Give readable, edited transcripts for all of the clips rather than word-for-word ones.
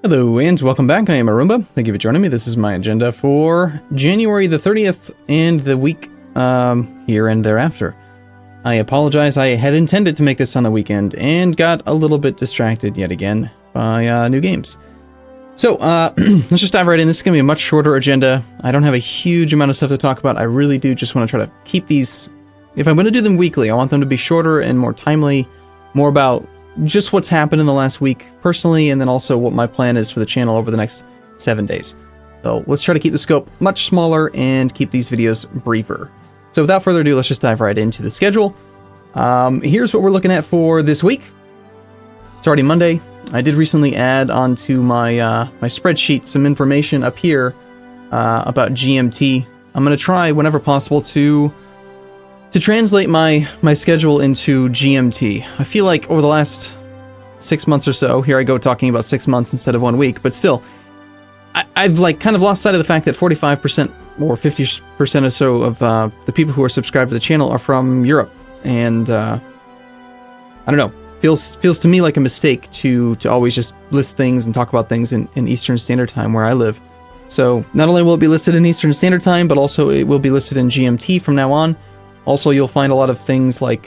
Hello and welcome back. I am Arumba. Thank you for joining me. This is my agenda for January the 30th and the week here and thereafter. I apologize. I had intended to make this on the weekend and got a little bit distracted yet again by new games. So let's just dive right in. This is going to be a much shorter agenda. I don't have a huge amount of stuff to talk about. I really do just want to try to keep these... If I'm going to do them weekly, I want them to be shorter and more timely, more about just what's happened in the last week personally, and then also what my plan is for the channel over the next 7 days. So let's try to keep the scope much smaller and keep these videos briefer. So without further ado, let's just dive right into the schedule. Here's what we're looking at for this week. It's already Monday. I did recently add onto my my spreadsheet some information up here about GMT. I'm going to try whenever possible to translate my schedule into GMT. I feel like over the last 6 months or so, here I go talking about 6 months instead of 1 week, but still, I've like kind of lost sight of the fact that 45% or 50% or so of the people who are subscribed to the channel are from Europe, and I don't know, feels to me like a mistake to always just list things and talk about things in Eastern Standard Time where I live. So not only will it be listed in Eastern Standard Time, but also it will be listed in GMT from now on. Also, you'll find a lot of things like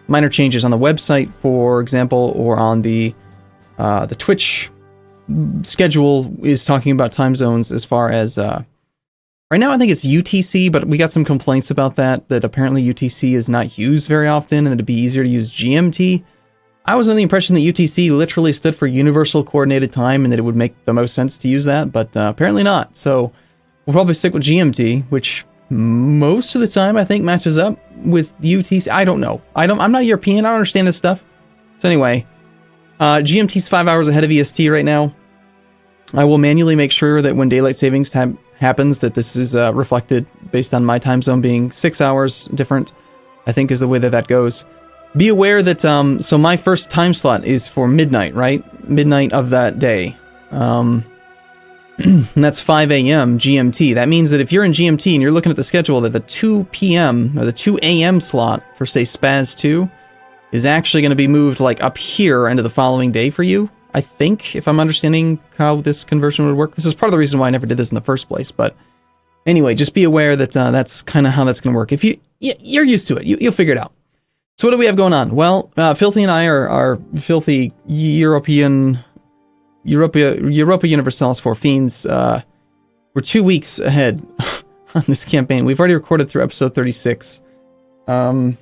minor changes on the website, for example, or on the Twitch schedule is talking about time zones as far as... right now, I think it's UTC, but we got some complaints about that apparently UTC is not used very often, and it'd be easier to use GMT. I was under the impression that UTC literally stood for Universal Coordinated Time, and that it would make the most sense to use that, but apparently not. So we'll probably stick with GMT, which... most of the time, I think, matches up with UTC. I don't know. I'm not European. I don't understand this stuff. So anyway, GMT's 5 hours ahead of EST right now. I will manually make sure that when daylight savings time happens, that this is reflected based on my time zone being 6 hours different, I think is the way that goes. Be aware that, so my first time slot is for midnight, right? Midnight of that day. And that's 5 a.m. GMT. That means that if you're in GMT and you're looking at the schedule, that the 2 p.m. or the 2 a.m. slot for, say, Spaz 2 is actually going to be moved like up here into the following day for you. I think, if I'm understanding how this conversion would work. This is part of the reason why I never did this in the first place. But anyway, just be aware that that's kind of how that's going to work. If you're used to it, you'll figure it out. So what do we have going on? Well, Filthy and I are filthy Europa Universalis for Fiends. We're 2 weeks ahead on this campaign. We've already recorded through episode 36. We're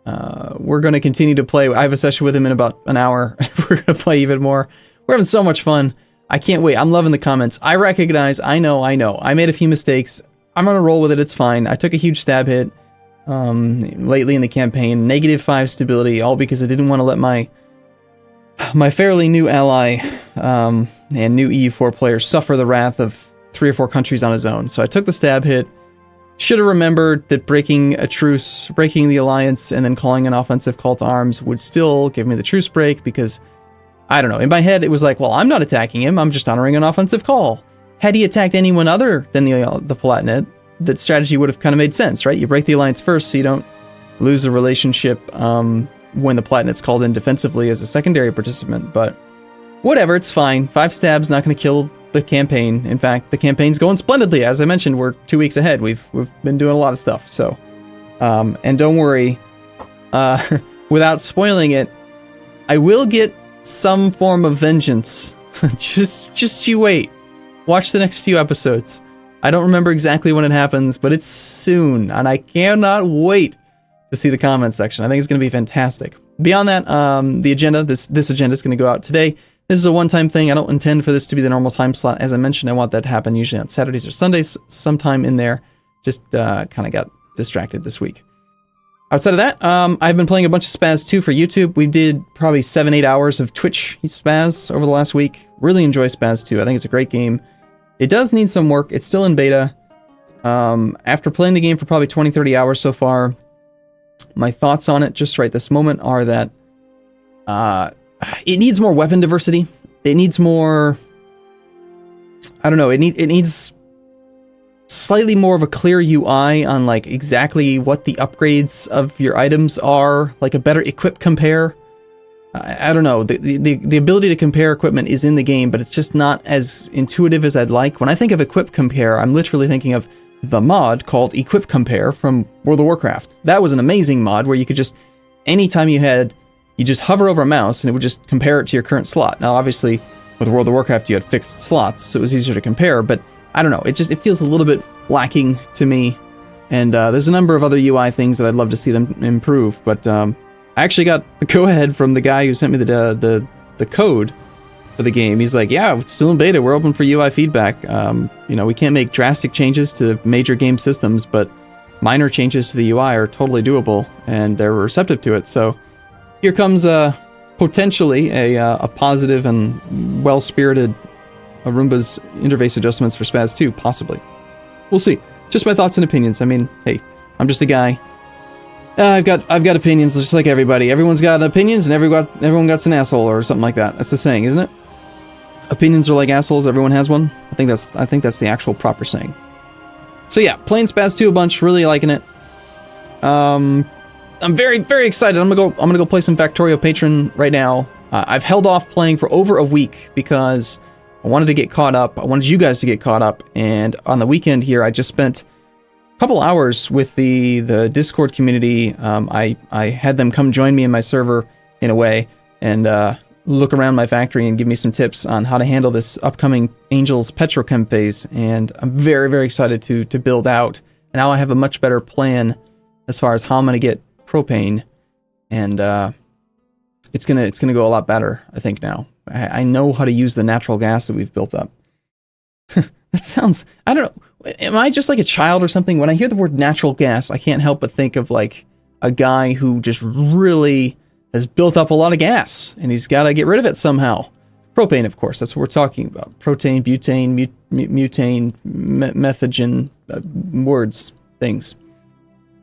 going to continue to play. I have a session with him in about an hour. We're going to play even more. We're having so much fun. I can't wait. I'm loving the comments. I recognize. I know. I made a few mistakes. I'm going to roll with it. It's fine. I took a huge stab hit lately in the campaign. -5 stability, all because I didn't want to let my fairly new ally and new EU4 player suffer the wrath of 3 or 4 countries on his own. So I took the stab hit. Should have remembered that breaking a truce, breaking the alliance, and then calling an offensive call to arms would still give me the truce break, because, I don't know, in my head it was like, well, I'm not attacking him, I'm just honoring an offensive call. Had he attacked anyone other than the Palatinate, that strategy would have kind of made sense, right? You break the alliance first so you don't lose the relationship when the Palatinate's called in defensively as a secondary participant, but whatever, it's fine. 5 stabs, not going to kill the campaign. In fact, the campaign's going splendidly. As I mentioned, we're 2 weeks ahead. We've been doing a lot of stuff, so... and don't worry, without spoiling it, I will get some form of vengeance. just you wait. Watch the next few episodes. I don't remember exactly when it happens, but it's soon, and I cannot wait to see the comments section. I think it's going to be fantastic. Beyond that, the agenda, this agenda is going to go out today. This is a one-time thing. I don't intend for this to be the normal time slot. As I mentioned, I want that to happen usually on Saturdays or Sundays, sometime in there. Just kind of got distracted this week. Outside of that, I've been playing a bunch of Spaz 2 for YouTube. We did probably 7-8 hours of Twitch Spaz over the last week. Really enjoy Spaz 2. I think it's a great game. It does need some work. It's still in beta. After playing the game for probably 20-30 hours so far, my thoughts on it just right this moment are that it needs more weapon diversity. It needs more... I don't know. It needs slightly more of a clear UI on like exactly what the upgrades of your items are, like a better equip compare. I don't know, the ability to compare equipment is in the game, but it's just not as intuitive as I'd like. When I think of Equip Compare, I'm literally thinking of the mod called Equip Compare from World of Warcraft. That was an amazing mod where you could just, anytime you just hover over a mouse and it would just compare it to your current slot. Now, obviously, with World of Warcraft, you had fixed slots, so it was easier to compare, but I don't know, it feels a little bit lacking to me, and there's a number of other UI things that I'd love to see them improve, but I actually got the go-ahead from the guy who sent me the code for the game. He's like, yeah, it's still in beta, we're open for UI feedback. We can't make drastic changes to major game systems, but minor changes to the UI are totally doable, and they're receptive to it, so here comes potentially a positive and well-spirited Arumba's interface adjustments for Spaz 2, possibly. We'll see. Just my thoughts and opinions. I mean, hey, I'm just a guy. I've got opinions just like everybody. Everyone's got opinions, and everyone got an asshole or something like that. That's the saying, isn't it? Opinions are like assholes. Everyone has one. I think that's the actual proper saying. So yeah, playing Spaz 2 a bunch. Really liking it. I'm very, very excited. I'm gonna go play some Factorio Patron right now. I've held off playing for over a week because I wanted to get caught up. I wanted you guys to get caught up, and on the weekend here, I just spent a couple hours with the Discord community. I had them come join me in my server in a way, and look around my factory and give me some tips on how to handle this upcoming Angels Petrochem phase. And I'm very, very excited to build out. And now I have a much better plan as far as how I'm gonna get propane, and it's gonna go a lot better, I think now. I know how to use the natural gas that we've built up. That sounds, I don't know, am I just like a child or something? When I hear the word natural gas, I can't help but think of like a guy who just really has built up a lot of gas, and he's got to get rid of it somehow. Propane, of course, that's what we're talking about. Protein, butane, mutane, methogen, words, things.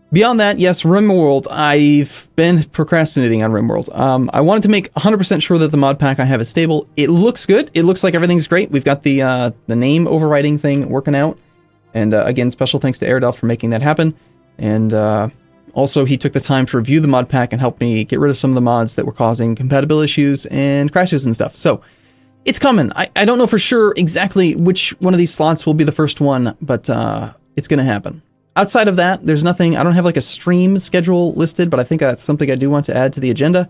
Beyond that, yes, RimWorld. I've been procrastinating on RimWorld. I wanted to make 100% sure that the mod pack I have is stable. It looks good. It looks like everything's great. We've got the name overwriting thing working out. And again, special thanks to Airedale for making that happen. And also, he took the time to review the mod pack and help me get rid of some of the mods that were causing compatible issues and crashes and stuff. So, it's coming. I don't know for sure exactly which one of these slots will be the first one, but it's going to happen. Outside of that, there's nothing. I don't have like a stream schedule listed, but I think that's something I do want to add to the agenda.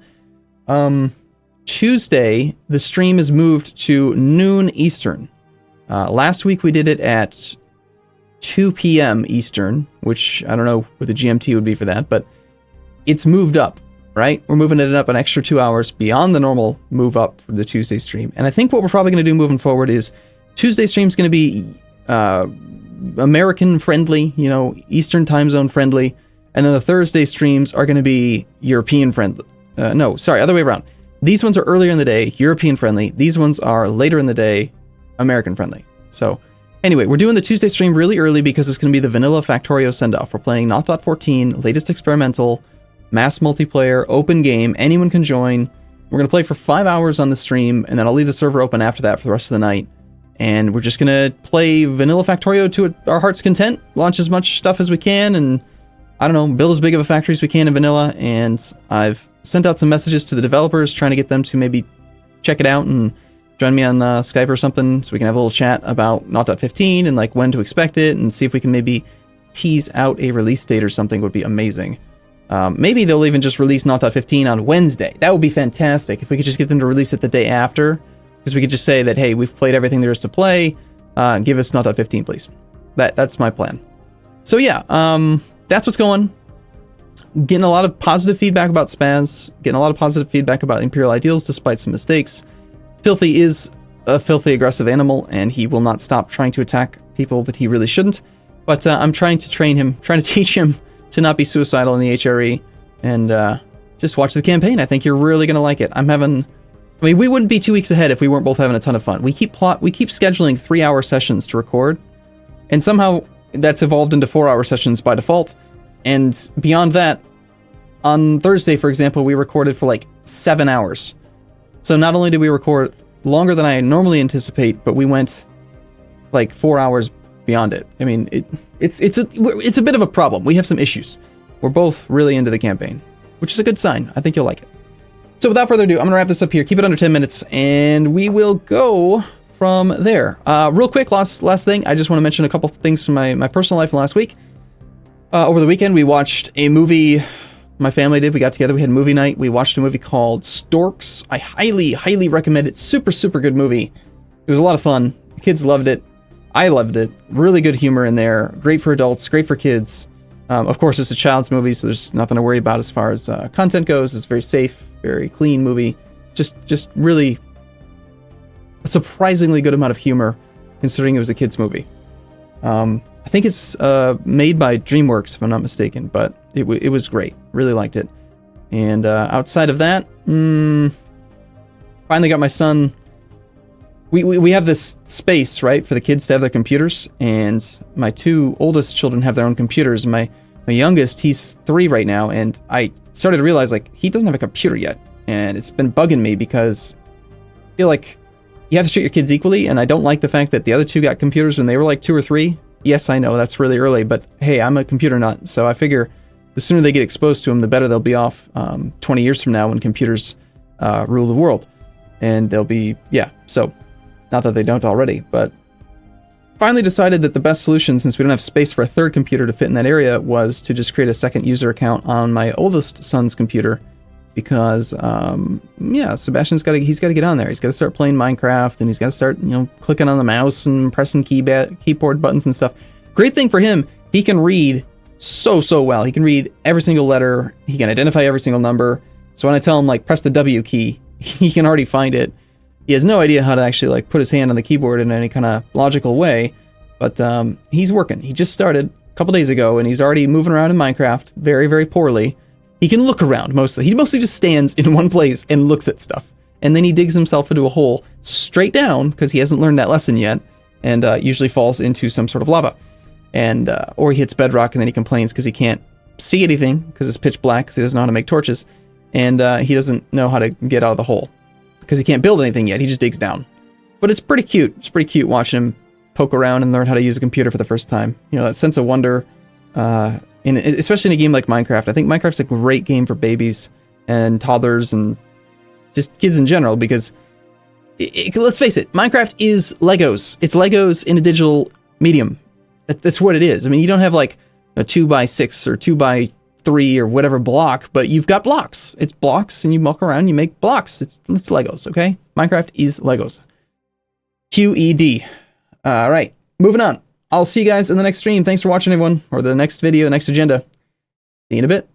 Tuesday, the stream is moved to noon Eastern. Last week we did it at 2 p.m. Eastern, which I don't know what the GMT would be for that, but it's moved up, right? We're moving it up an extra 2 hours beyond the normal move up for the Tuesday stream. And I think what we're probably going to do moving forward is Tuesday stream is going to be American friendly, Eastern time zone friendly, and then the Thursday streams are going to be European friendly. No, sorry, other way around. These ones are earlier in the day, European friendly. These ones are later in the day, American friendly. So anyway, we're doing the Tuesday stream really early because it's going to be the vanilla Factorio send-off. We're playing 0.14, latest experimental, mass multiplayer, open game. Anyone can join. We're going to play for 5 hours on the stream, and then I'll leave the server open after that for the rest of the night. And we're just going to play vanilla Factorio to our heart's content, launch as much stuff as we can, and I don't know, build as big of a factory as we can in vanilla. And I've sent out some messages to the developers trying to get them to maybe check it out and join me on Skype or something so we can have a little chat about 0.15 and like when to expect it, and see if we can maybe tease out a release date or something. Would be amazing. Maybe they'll even just release 0.15 on Wednesday. That would be fantastic if we could just get them to release it the day after. Because we could just say that, hey, we've played everything there is to play. Give us 0.15, please. That's my plan. So yeah, that's what's going. Getting a lot of positive feedback about Spaz. Getting a lot of positive feedback about Imperial Ideals, despite some mistakes. Filthy is a filthy aggressive animal, and he will not stop trying to attack people that he really shouldn't. But I'm trying to train him, trying to teach him to not be suicidal in the HRE, and just watch the campaign. I think you're really gonna like it. We wouldn't be 2 weeks ahead if we weren't both having a ton of fun. We keep scheduling 3-hour sessions to record, and somehow that's evolved into 4-hour sessions by default. And beyond that, on Thursday, for example, we recorded for like 7 hours. So not only did we record longer than I normally anticipate, but we went like 4 hours beyond it. I mean, it's a bit of a problem. We have some issues. We're both really into the campaign, which is a good sign. I think you'll like it. So without further ado, I'm going to wrap this up here. Keep it under 10 minutes, and we will go from there. Real quick, last thing. I just want to mention a couple things from my personal life last week. Over the weekend, we watched a movie. My family did. We got together. We had a movie night. We watched a movie called Storks. I highly, highly recommend it. Super, super good movie. It was a lot of fun. The kids loved it. I loved it. Really good humor in there. Great for adults. Great for kids. Of course, it's a child's movie, so there's nothing to worry about as far as content goes. It's very safe, very clean movie. Just really a surprisingly good amount of humor, considering it was a kids' movie. I think it's made by DreamWorks, if I'm not mistaken, but it was great. Really liked it. And outside of that, finally got my son. We have this space, right, for the kids to have their computers, and my two oldest children have their own computers. My youngest, he's 3 right now, and I started to realize, like, he doesn't have a computer yet, and it's been bugging me because I feel like you have to treat your kids equally, and I don't like the fact that the other 2 got computers when they were like 2 or 3. Yes, I know, that's really early, but hey, I'm a computer nut, so I figure the sooner they get exposed to them, the better they'll be off 20 years from now when computers rule the world. And they'll be, yeah, so, not that they don't already, but finally decided that the best solution, since we don't have space for a third computer to fit in that area, was to just create a second user account on my oldest son's computer, because, yeah, Sebastian's he's got to get on there. He's got to start playing Minecraft, and he's got to start, clicking on the mouse and pressing keyboard buttons and stuff. Great thing for him, he can read so well. He can read every single letter. He can identify every single number. So when I tell him, like, press the W key, he can already find it. He has no idea how to actually, like, put his hand on the keyboard in any kind of logical way, but he's working. He just started a couple days ago, and he's already moving around in Minecraft very, very poorly. He can look around mostly. He mostly just stands in one place and looks at stuff, and then he digs himself into a hole straight down, because he hasn't learned that lesson yet, and usually falls into some sort of lava, and or he hits bedrock, and then he complains because he can't see anything because it's pitch black, because he doesn't know how to make torches, and he doesn't know how to get out of the hole, because he can't build anything yet. He just digs down. But it's pretty cute. It's pretty cute watching him poke around and learn how to use a computer for the first time. That sense of wonder, especially in a game like Minecraft. I think Minecraft's a great game for babies and toddlers and just kids in general, because let's face it, Minecraft is Legos. It's Legos in a digital medium. That's what it is. I mean, you don't have like a 2x6 or 2x3 or whatever block, but you've got blocks. It's blocks, and you walk around, you make blocks. It's Legos, okay? Minecraft is Legos. QED. All right, moving on. I'll see you guys in the next stream. Thanks for watching, everyone, or the next video, next agenda. See you in a bit.